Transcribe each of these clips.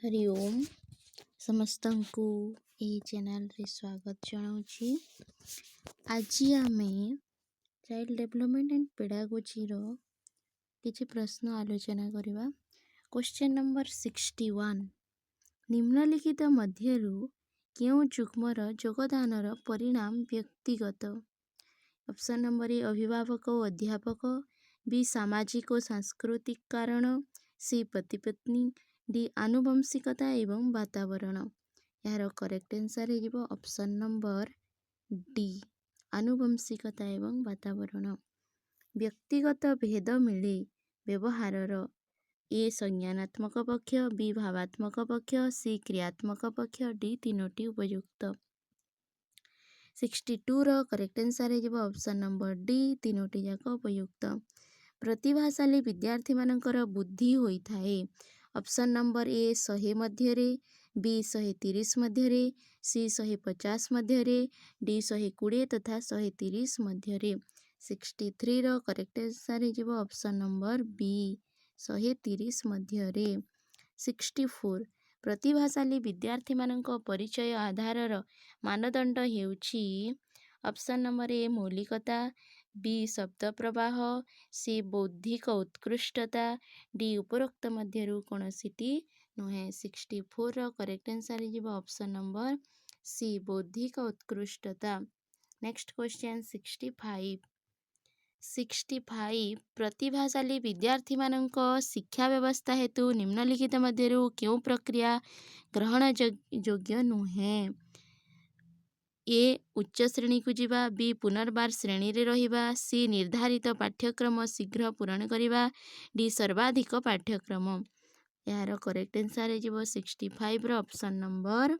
हरि ओम समस्तंकु एही चैनल रे स्वागत जनाउछि। आज आमे चाइल्ड डेवलपमेंट एंड पेडागोजी रो किछि प्रश्न आलोचना करिबा। क्वेश्चन नंबर 61 निम्नलिखित मध्यरु केउ जुग्मर योगदानर परिणाम व्यक्तिगत। ऑप्शन नंबर ए अभिभावक और अध्यापक, बी सामाजिक और सांस्कृतिक कारण, सी पति पत्नी, डी आनुवंशिकता एवं वातावरण। यार करेक्ट आंसर है ऑप्शन नंबर डी आनुवंशिकता एवं वातावरण। व्यक्तिगत भेद मिले व्यवहारर, ए संज्ञानात्मक पक्ष, बी भावात्मक पक्ष, सी क्रियात्मक पक्ष, डी तीनोटी उपयुक्त। 62 रो करेक्ट आंसर है ऑप्शन नंबर डी तीनोटी जाक उपयुक्त। प्रतिभाशाली विद्यार्थी मानकर बुद्धि होइथाए। ऑप्शन नंबर ए 100 मध्यरे, बी 130 मध्यरे, सी 150 मध्यरे, डी 120 तथा 130 मध्यरे। 63 रो करेक्ट आंसर है ऑप्शन नंबर बी 130 मध्यरे। 64 प्रतिभाशाली विद्यार्थी मानक परिचय आधारर मानदंड हेउछि। ऑप्शन नंबर ए मौलिकता, बी शब्द प्रवाह, सी बौद्धिक उत्कृष्टता, डी उपरोक्त मध्यरु कोनोसीटी नुहे। 64 रो करेक्ट आंसर है ऑप्शन नंबर सी बौद्धिक उत्कृष्टता। नेक्स्ट क्वेश्चन 65 प्रतिभाशाली विद्यार्थी मानक शिक्षा व्यवस्था हेतु निम्नलिखित मध्यरु केउ प्रक्रिया ग्रहण योग्य नुहे। ए उच्च श्रेणी को जीवा, बी पुनर्बार श्रेणी रे रहिबा, सी निर्धारित पाठ्यक्रम शीघ्र पूरण करिबा, डी सर्वाधिक पाठ्यक्रम। यार करेक्ट आंसर है 65 रो ऑप्शन नंबर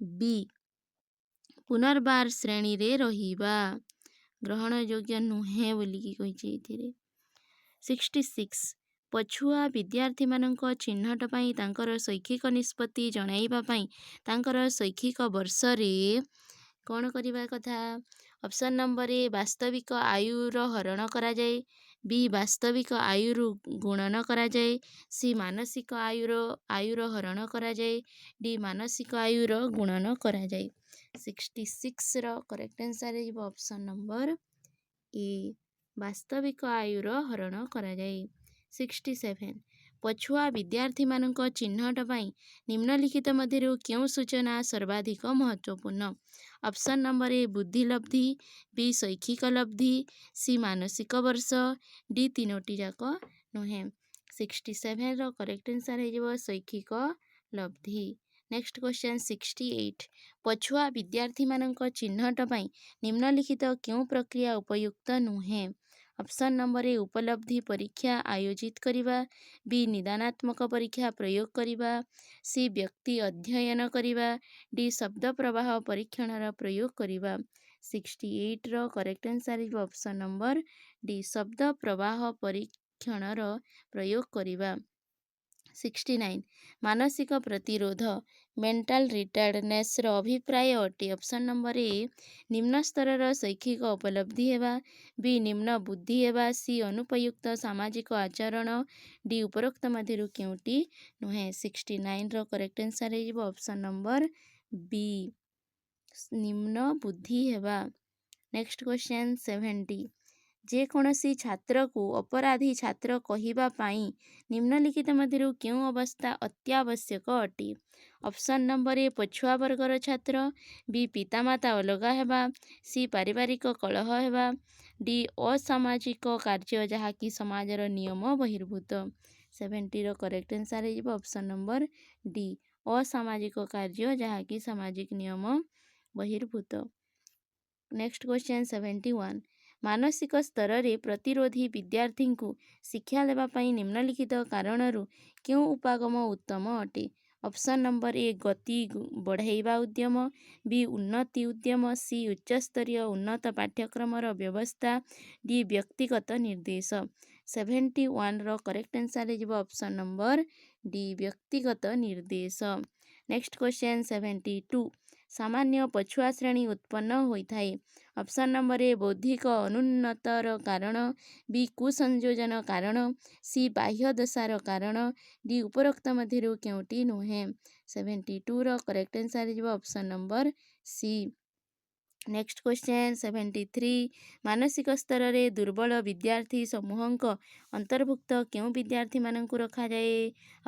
बी पुनर्बार श्रेणी रे रहिबा ग्रहण योग्य नुहे बोलिकी कहिछि एथिरे। 66 पछुआ विद्यार्थी मानक चिन्हट पाई तांकर शैक्षिक निष्पत्ति जणाइबा पाई तांकर शैक्षिक वर्ष रे कौन करिबा कथा। ऑप्शन नंबर ए वास्तविक आयुर हरण करा जाए, बी वास्तविक आयुरु गुणन करा जाए, सी मानसिक आयुर हरण करा जाए, डी मानसिक आयुर गुणन करा जाए। 66 रो करेक्ट आंसर है ऑप्शन नंबर ए वास्तविक आयुर हरण करा जाए। 67 पछुआ विद्यार्थी मानक चिन्हट पाई निम्नलिखित मध्यरु केउ सूचना सर्वाधिक महत्वपूर्ण। ऑप्शन नंबर ए बुद्धि लब्धि, बी शैक्षिक लब्धि, सी मानसिक वर्ष, डी तीनोटी जाक नुहे। 67 रो करेक्ट आंसर है शैक्षिक लब्धि। नेक्स्ट क्वेश्चन 68 पछुआ विद्यार्थी मानक चिन्हट पाई निम्नलिखित केउ प्रक्रिया उपयुक्त नुहे। ऑप्शन नंबर ए उपलब्धि परीक्षा आयोजित करिबा, बी निदानात्मक परीक्षा प्रयोग करिबा, सी व्यक्ति अध्ययन करिबा, डी शब्द प्रवाह परीक्षणर प्रयोग करिबा। 68 रो करेक्ट आंसर है ऑप्शन नंबर डी शब्द प्रवाह परीक्षणर प्रयोग करिबा। 69 मानसिक प्रतिरोध मेंटल रिटार्डनेस रो अभिप्राय अटे। ऑप्शन नंबर ए निम्न स्तरर शैक्षिक उपलब्धि हेबा, बी निम्न बुद्धि हेबा, सी अनुपयुक्त सामाजिक आचरण, डी उपरोक्त मध्यरु केउटी नुहे। 69 रो करेक्ट आंसर है ऑप्शन नंबर बी निम्न बुद्धि हेबा। नेक्स्ट क्वेश्चन 70 जे कोनोसी छात्र को अपराधी छात्र कहिबा पाई निम्नलिखित मध्यरु केउ अवस्था अत्यावश्यक अटे। ऑप्शन नंबर ए पछुआ वर्गर छात्र, बी पितामाता अलगा हेबा, सी पारिवारिक कलह हेबा, डी असामाजिक कार्य जहाँकि समाजर नियम बहिर्भूत। 70 रो करेक्ट आंसर है ऑप्शन नंबर डी असामाजिक कार्य जहाँकि सामाजिक नियम बहिर्भूत। नेक्स्ट क्वेश्चन 71 मानसिक स्तर रे प्रतिरोधी विद्यार्थी को शिक्षा देवा पाई निम्नलिखित कारणरू केउ उपागम उत्तम अटे। ऑप्शन नंबर ए गति बढ़ाइबा उद्यम, बी उन्नति उद्यम, सी उच्चस्तरीय उन्नत पाठ्यक्रमर व्यवस्था, डी व्यक्तिगत निर्देश। 71 रो करेक्ट आंसर है ऑप्शन नंबर डी व्यक्तिगत निर्देश। नेक्स्ट क्वेश्चन 72 ସାମାନ୍ୟ ପଛୁଆ ଶ୍ରେଣୀ ଉତ୍ପନ୍ନ ହୋଇଥାଏ। ଅପସନ୍ ନମ୍ବର ଏ ବୌଦ୍ଧିକ ଅନୁନ୍ନତର କାରଣ, ବି କୁସଂଯୋଜନ କାରଣ, ସି ବାହ୍ୟ ଦଶାର କାରଣ, ଡି ଉପରୋକ୍ତ ମଧ୍ୟରୁ କେଉଁଟି ନୁହେଁ। 72ର କରେକ୍ଟ ଆନ୍ସର୍ ହେଇଯିବ option number C. Next question 73 ମାନସିକ ସ୍ତରରେ ଦୁର୍ବଳ ବିଦ୍ୟାର୍ଥୀ ସମୂହଙ୍କ ଅନ୍ତର୍ଭୁକ୍ତ କେଉଁ ବିଦ୍ୟାର୍ଥୀମାନଙ୍କୁ ରଖାଯାଏ?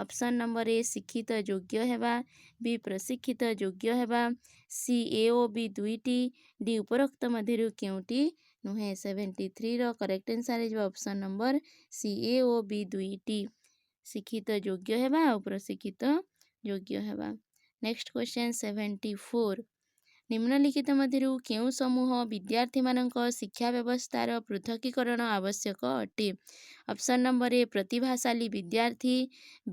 ଅପସନ୍ ନମ୍ବର ଏ ଶିକ୍ଷିତ ଯୋଗ୍ୟ ହେବା, ବି ପ୍ରଶିକ୍ଷିତ ଯୋଗ୍ୟ ହେବା, ସି ଏ ଓ ବି ଦୁଇଟି, ଡି ଉପରୋକ୍ତ ମଧ୍ୟରୁ କେଉଁଟି ନୁହେଁ। 73ର କରେକ୍ଟ ଆନ୍ସର୍ ହେଇଯିବ ଅପସନ୍ ନମ୍ବର ସି ଏ ଓ ବି ଦୁଇଟି, ଶିକ୍ଷିତ ଯୋଗ୍ୟ ହେବା ଆଉ ପ୍ରଶିକ୍ଷିତ ଯୋଗ୍ୟ ହେବା। ନେକ୍ସଟ କ୍ୱେଶ୍ଚନ୍ 74 ନିମ୍ନଲିଖିତ ମଧ୍ୟରୁ କେଉଁ ସମୂହ ବିଦ୍ୟାର୍ଥୀମାନଙ୍କ ଶିକ୍ଷା ବ୍ୟବସ୍ଥାର ପୃଥକୀକରଣ ଆବଶ୍ୟକ ଅଟେ? ଅପସନ୍ ନମ୍ବର ଏ ପ୍ରତିଭାଶାଳୀ ବିଦ୍ୟାର୍ଥୀ,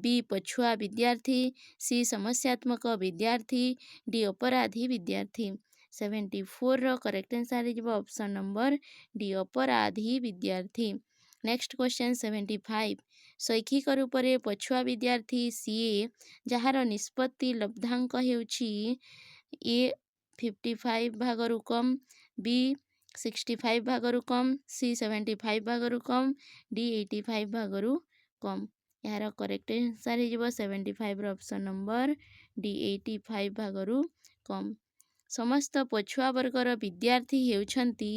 ବି ପଛୁଆ ବିଦ୍ୟାର୍ଥୀ, ସି ସମସ୍ୟାତ୍ମକ ବିଦ୍ୟାର୍ଥୀ, ଡି ଅପରାଧୀ ବିଦ୍ୟାର୍ଥୀ। 74ର କରେକ୍ଟ ଆନ୍ସର୍ ହେଇଯିବ ଅପସନ୍ ନମ୍ବର ଡି ଅପରାଧୀ ବିଦ୍ୟାର୍ଥୀ। ନେକ୍ସଟ କ୍ୱେଶ୍ଚନ୍ 75 ଶୈକ୍ଷିକ ରୂପରେ ପଛୁଆ ବିଦ୍ୟାର୍ଥୀ ସିଏ ଯାହାର ନିଷ୍ପତ୍ତି ଲବ୍ଧାଙ୍କ ହେଉଛି ଏ 55 ଭାଗରୁ କମ୍, ବି 65 ଭାଗରୁ କମ୍, ସି 75 ଭାଗରୁ କମ୍, ଡି 85 ଭାଗରୁ କମ୍। ଏହାର କରେକ୍ଟ ଆନ୍ସର୍ ହେଇଯିବ 75ର ଅପସନ୍ ନମ୍ବର ଡି 85 ଭାଗରୁ କମ୍। ସମସ୍ତ ପଛୁଆ ବର୍ଗର ବିଦ୍ୟାର୍ଥୀ ହେଉଛନ୍ତି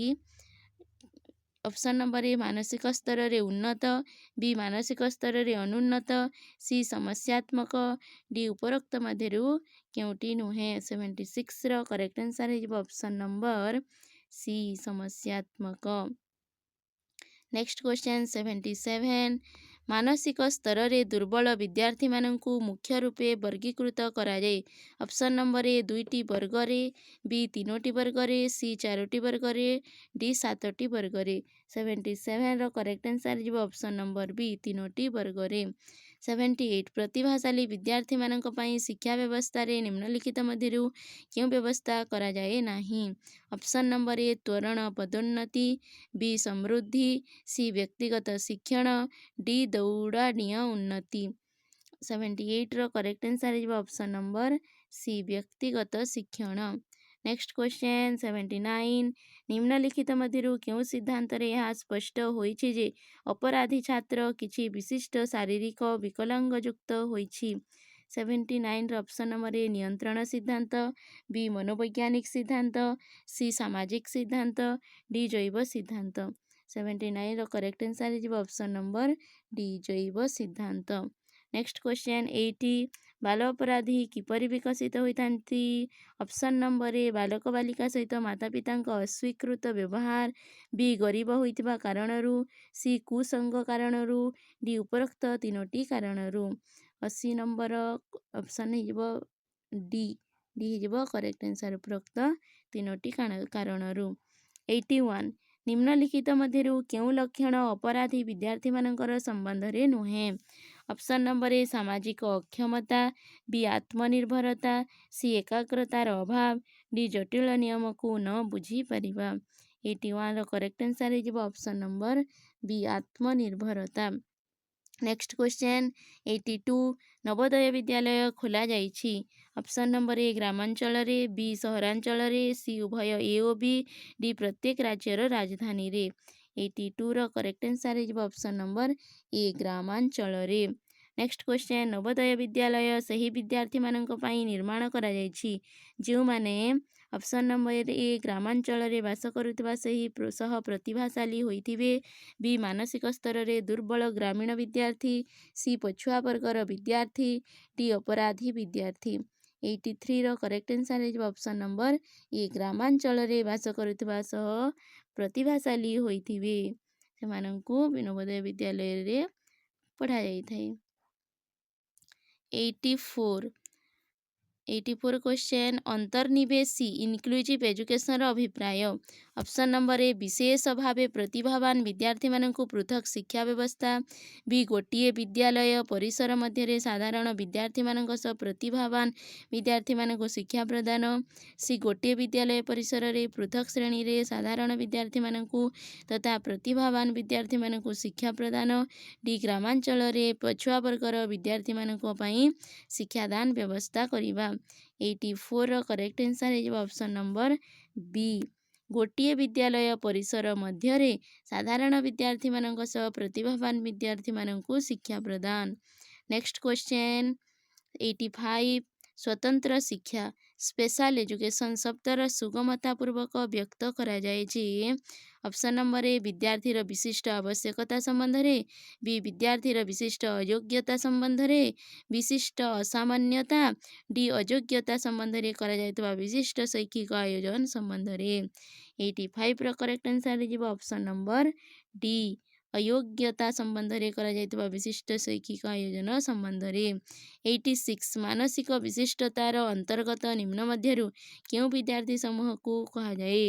ଅପସନ୍ ନମ୍ବର ଏ ମାନସିକ ସ୍ତରରେ ଉନ୍ନତ, ବି ମାନସିକ ସ୍ତରରେ ଅନୁନ୍ନତ, ସି ସମସ୍ୟାତ୍ମକ, ଡି ଉପରୋକ୍ତ ମଧ୍ୟରୁ କେଉଁଟି ନୁହେଁ। 76ର କରେକ୍ଟ ଆନ୍ସର୍ ହେଇଯିବ ଅପସନ୍ ନମ୍ବର ସି ସମସ୍ୟାତ୍ମକ। ନେକ୍ସଟ କ୍ୱେଶ୍ଚନ୍ 77 ମାନସିକ ସ୍ତରରେ ଦୁର୍ବଳ ବିଦ୍ୟାର୍ଥୀମାନଙ୍କୁ ମୁଖ୍ୟ ରୂପେ ବର୍ଗୀକୃତ କରାଯାଏ। ଅପସନ୍ ନମ୍ବର ଏ 2ଟି ବର୍ଗରେ, ବି 3ଟି ବର୍ଗରେ, ସି 4ଟି ବର୍ଗରେ, ଡି 7ଟି ବର୍ଗରେ। 77ର କରେକ୍ଟ ଆନ୍ସର୍ ହେଇଯିବ ଅପସନ୍ ନମ୍ବର ବି 3ଟି ବର୍ଗରେ। 78 ପ୍ରତିଭାଶାଳୀ ବିଦ୍ୟାର୍ଥୀମାନଙ୍କ ପାଇଁ ଶିକ୍ଷା ବ୍ୟବସ୍ଥାରେ ନିମ୍ନଲିଖିତ ମଧ୍ୟରୁ କେଉଁ ବ୍ୟବସ୍ଥା କରାଯାଏ ନାହିଁ? ଅପସନ୍ ନମ୍ବର ଏ ତ୍ୱରଣ ପଦୋନ୍ନତି, ବି ସମୃଦ୍ଧି, ସି ବ୍ୟକ୍ତିଗତ ଶିକ୍ଷଣ, ଡି ଦୌଡ଼ାଣିଆ ଉନ୍ନତି। 78ର କରେକ୍ଟ ଆନ୍ସର୍ ହେଇଯିବ ଅପସନ୍ ନମ୍ବର ସି ବ୍ୟକ୍ତିଗତ ଶିକ୍ଷଣ। ନେକ୍ସଟ କ୍ୱେଶ୍ଚନ୍ 79 ନିମ୍ନଲିଖିତ ମଧ୍ୟରୁ କେଉଁ ସିଦ୍ଧାନ୍ତରେ ଏହା ସ୍ପଷ୍ଟ ହୋଇଛି ଯେ ଅପରାଧୀ ଛାତ୍ର କିଛି ବିଶିଷ୍ଟ ଶାରୀରିକ ବିକଳାଙ୍ଗଯୁକ୍ତ ହୋଇଛି? 79ର ଅପସନ୍ ନମ୍ବର ଏ ନିୟନ୍ତ୍ରଣ ସିଦ୍ଧାନ୍ତ, ବି ମନୋବୈଜ୍ଞାନିକ ସିଦ୍ଧାନ୍ତ, ସି ସାମାଜିକ ସିଦ୍ଧାନ୍ତ, ଡି ଜୈବ ସିଦ୍ଧାନ୍ତ। 79ର କରେକ୍ଟ ଆନ୍ସର୍ ହେଇଯିବ ଅପସନ୍ ନମ୍ବର ଡି ଜୈବ ସିଦ୍ଧାନ୍ତ। ନେକ୍ସଟ କ୍ୱେଶ୍ଚନ୍ 80 ବାଲ ଅପରାଧୀ କିପରି ବିକଶିତ ହୋଇଥାନ୍ତି? ଅପସନ୍ ନମ୍ବର ଏ ବାଲକ ବାଲିକା ସହିତ ମାତାପିତାଙ୍କ ଅସ୍ୱୀକୃତ ବ୍ୟବହାର, ବି ଗରିବ ହୋଇଥିବା କାରଣରୁ, ସି କୁସଙ୍ଗ କାରଣରୁ, ଡି ଉପରୋକ୍ତ 3ଟି କାରଣରୁ। 80 ନମ୍ବର ଅପସନ୍ ହେଇଯିବ ଡି, ଡି ହେଇଯିବ କରେକ୍ଟ ଆନ୍ସର୍ ଉପରୋକ୍ତ 3ଟି କାରଣରୁ। 81 ନିମ୍ନଲିଖିତ ମଧ୍ୟରୁ କେଉଁ ଲକ୍ଷଣ ଅପରାଧୀ ବିଦ୍ୟାର୍ଥୀମାନଙ୍କର ସମ୍ବନ୍ଧରେ ନୁହେଁ? ଅପସନ୍ ନମ୍ବର ଏ ସାମାଜିକ ଅକ୍ଷମତା, ବି ଆତ୍ମନିର୍ଭରତା, ସି ଏକାଗ୍ରତାର ଅଭାବ, ଡି ଜଟିଳ ନିୟମକୁ ନ ବୁଝିପାରିବା। 81ର କରେକ୍ଟ ଆନ୍ସର୍ ହେଇଯିବ ଅପସନ୍ ନମ୍ବର ବି ଆତ୍ମନିର୍ଭରତା। ନେକ୍ସଟ କ୍ୱେଶ୍ଚନ୍ 82 ନବୋଦୟ ବିଦ୍ୟାଳୟ ଖୋଲାଯାଇଛି। ଅପସନ୍ ନମ୍ବର ଏ ଗ୍ରାମାଞ୍ଚଳରେ, ବି ସହରାଞ୍ଚଳରେ, ସି ଉଭୟ ଏ ଓ ବି, ଡି ପ୍ରତ୍ୟେକ ରାଜ୍ୟର ରାଜଧାନୀରେ। 82ର କରେକ୍ଟ ଆନ୍ସର୍ ହେଇଯିବ ଅପସନ୍ ନମ୍ବର ଏ ଗ୍ରାମାଞ୍ଚଳରେ। ନେକ୍ସଟ କ୍ୱେଶ୍ଚନ୍ ନବୋଦୟ ବିଦ୍ୟାଳୟ ସେହି ବିଦ୍ୟାର୍ଥୀମାନଙ୍କ ପାଇଁ ନିର୍ମାଣ କରାଯାଇଛି ଯେଉଁମାନେ ଅପସନ୍ ନମ୍ବର ଏ ଗ୍ରାମାଞ୍ଚଳରେ ବାସ କରୁଥିବା ସହ ପ୍ରତିଭାଶାଳୀ ହୋଇଥିବେ, ବି ମାନସିକ ସ୍ତରରେ ଦୁର୍ବଳ ଗ୍ରାମୀଣ ବିଦ୍ୟାର୍ଥୀ, ସି ପଛୁଆ ବର୍ଗର ବିଦ୍ୟାର୍ଥୀ, ଡି ଅପରାଧୀ ବିଦ୍ୟାର୍ଥୀ। 83ର କରେକ୍ଟ ଆନ୍ସର୍ ହେଇଯିବ ଅପସନ୍ ନମ୍ବର ଏ ଗ୍ରାମାଞ୍ଚଳରେ ବାସ କରୁଥିବା ସହ ପ୍ରତିଭାଶାଳୀ ହୋଇଥିବେ ସେମାନଙ୍କୁ ନବୋଦୟ ବିଦ୍ୟାଳୟରେ ପଢ଼ାଯାଇଥାଏ। 84 କ୍ୱେଶ୍ଚନ୍ ଅନ୍ତର୍ନିବେଶୀ ଇନକ୍ଲୁଜିଭ୍ ଏଜୁକେସନର ଅଭିପ୍ରାୟ। ଅପସନ୍ ନମ୍ବର ଏ ବିଶେଷ ଭାବେ ପ୍ରତିଭାବାନ ବିଦ୍ୟାର୍ଥୀମାନଙ୍କୁ ପୃଥକ ଶିକ୍ଷା ବ୍ୟବସ୍ଥା, ବି ଗୋଟିଏ ବିଦ୍ୟାଳୟ ପରିସର ମଧ୍ୟରେ ସାଧାରଣ ବିଦ୍ୟାର୍ଥୀମାନଙ୍କ ସହ ପ୍ରତିଭାବାନ ବିଦ୍ୟାର୍ଥୀମାନଙ୍କୁ ଶିକ୍ଷା ପ୍ରଦାନ, ସି ଗୋଟିଏ ବିଦ୍ୟାଳୟ ପରିସରରେ ପୃଥକ ଶ୍ରେଣୀରେ ସାଧାରଣ ବିଦ୍ୟାର୍ଥୀମାନଙ୍କୁ ତଥା ପ୍ରତିଭାବାନ ବିଦ୍ୟାର୍ଥୀମାନଙ୍କୁ ଶିକ୍ଷା ପ୍ରଦାନ, ଡି ଗ୍ରାମାଞ୍ଚଳରେ ପଛୁଆ ବର୍ଗର ବିଦ୍ୟାର୍ଥୀମାନଙ୍କ ପାଇଁ ଶିକ୍ଷାଦାନ ବ୍ୟବସ୍ଥା କରିବା। 84 करेक्ट आंसर है ऑप्शन नंबर बी। गोटे विद्यालय परिसर मध्य साधारण विद्यार्थी मानक सह प्रतिभावान विद्यार्थी मानकु शिक्षा प्रदान। नेक्स्ट क्वेश्चन 85 स्वतंत्र शिक्षा स्पेशल एजुकेशन शब्दर सुगमता पूर्वक व्यक्त करा जाए जे ऑप्शन नंबर ए विद्यार्थीर विशिष्ट आवश्यकता संबंध रे, बी विद्यार्थीर विशिष्ट अयोग्यता संबंध रे, विशिष्ट असामान्यता, डी अयोग्यता संबंध रे करा जायतबा विशिष्ट शैक्षिक आयोजन संबंध रे। 85 रो करेक्ट आंसर हे ऑप्शन नंबर डी अयोग्यता संबंध रे करा जायतबा विशिष्ट शैक्षिक आयोजन संबंध रे। 86 मानसिक विशिष्टतार अंतर्गत निम्न मध्यरु क्यों विद्यार्थी समूह को कहा जाए।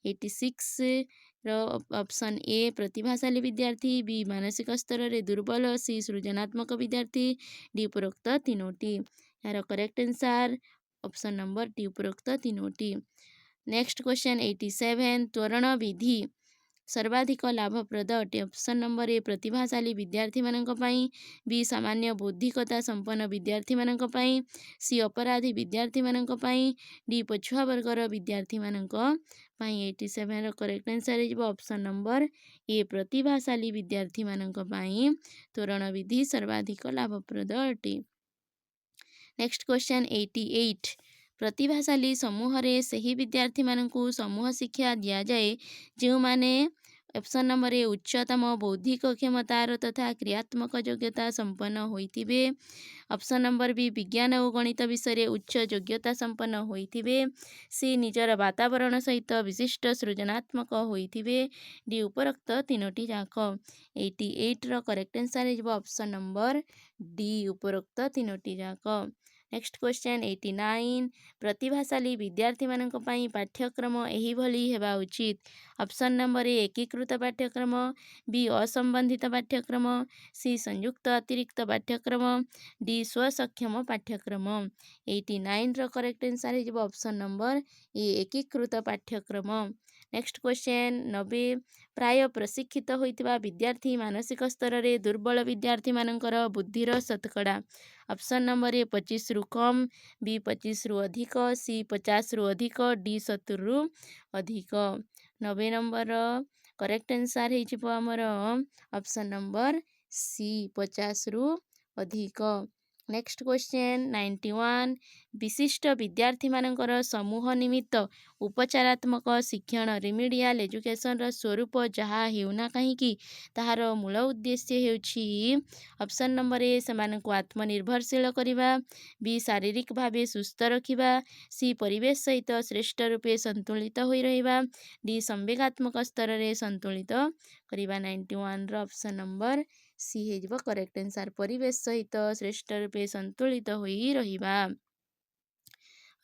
86 रो ऑप्शन ए प्रतिभाशाली विद्यार्थी, बी मानसिक स्तर रे दुर्बल, सी सृजनात्मक विद्यार्थी, डी उपरोक्त तीनोटी। यार correct answer option number D उपरोक्त तीनोटी। नेक्स्ट क्वेश्चन 87 त्वरण विधि सर्वाधिक लाभप्रद अटे ऑप्शन नंबर ए प्रतिभाशाली विद्यार्थी मानक पई, बी सामान्य बौद्धिकता संपन्न विद्यार्थी मानक पई, सी अपराधी विद्यार्थी मानक पई, डी पछुआ वर्गर विद्यार्थी मानक पई। 87 रो करेक्ट आंसर हे ऑप्शन नंबर ए प्रतिभाशाली विद्यार्थी मानक पई त्वरण विधि सर्वाधिक लाभप्रद अटे। नेक्स्ट क्वेश्चन 88 प्रतिभाशाली समूह रे सही विद्यार्थी मानकु समूह शिक्षा दिया जाए जो माने ऑप्शन नंबर ए उच्चतम बौद्धिक क्षमतार तथा क्रियात्मक योग्यता संपन्न होइथिबे, ऑप्शन नंबर बी विज्ञान और गणित विषय उच्च योग्यता संपन्न होइथिबे, सी निजर वातावरण सहित विशिष्ट सृजनात्मक होइथिबे, डी उपरोक्त तीनोटी जाक। 88 रो करेक्ट आंसर हे ऑप्शन नंबर डी उपरोक्त तीनोटी जाक। नेक्स्ट क्वेश्चन 89 प्रतिभाशाली विद्यार्थी मानक पई पाठ्यक्रम एही भली हेबा उचित, ऑप्शन नंबर ए एकीकृत पाठ्यक्रम, बी असंबंधित पाठ्यक्रम, सी संयुक्त अतिरिक्त पाठ्यक्रम, डी स्वसक्षम पाठ्यक्रम। 89 रो करेक्ट आंसर हे ऑप्शन नंबर ए एकीकृत पाठ्यक्रम। नेक्स्ट क्वेश्चन 90 प्राय प्रशिक्षित होइतिबा विद्यार्थी मानसिक स्तर रे दुर्बल विद्यार्थी मानकर बुद्धिर शतकड़ा, ऑप्शन नंबर ए 25 रु कम, बी 25 रु अधिक, सी 50 रु अधिक, डी 70 रु अधिक। 90 नंबर करेक्ट आंसर हे आमर ऑप्शन नंबर सी 50 रु अधिक। नेक्स्ट क्वेश्चन 91 विशिष्ट विद्यार्थी मानकर समूह निमित्त उपचारात्मक शिक्षण रिमिडियल एजुकेशन स्वरूप जहाँ हेउना कहीं ताहार मूल उद्देश्य हेउछि ऑप्शन नंबर ए सेमानकु आत्मनिर्भरशील करिबा, बी शारीरिक भावे सुस्थ रखिबा, सी परिवेश सहित श्रेष्ठ रूपे संतुलित होई रहिबा, डी संवेगात्मक स्तर रे संतुलित करिबा। 91 रो ऑप्शन नंबर सी हे करेक्ट आंसर परिवेश सहित श्रेष्ठ रूपे संतुलित होई रहिबा।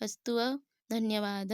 अस्तु धन्यवाद।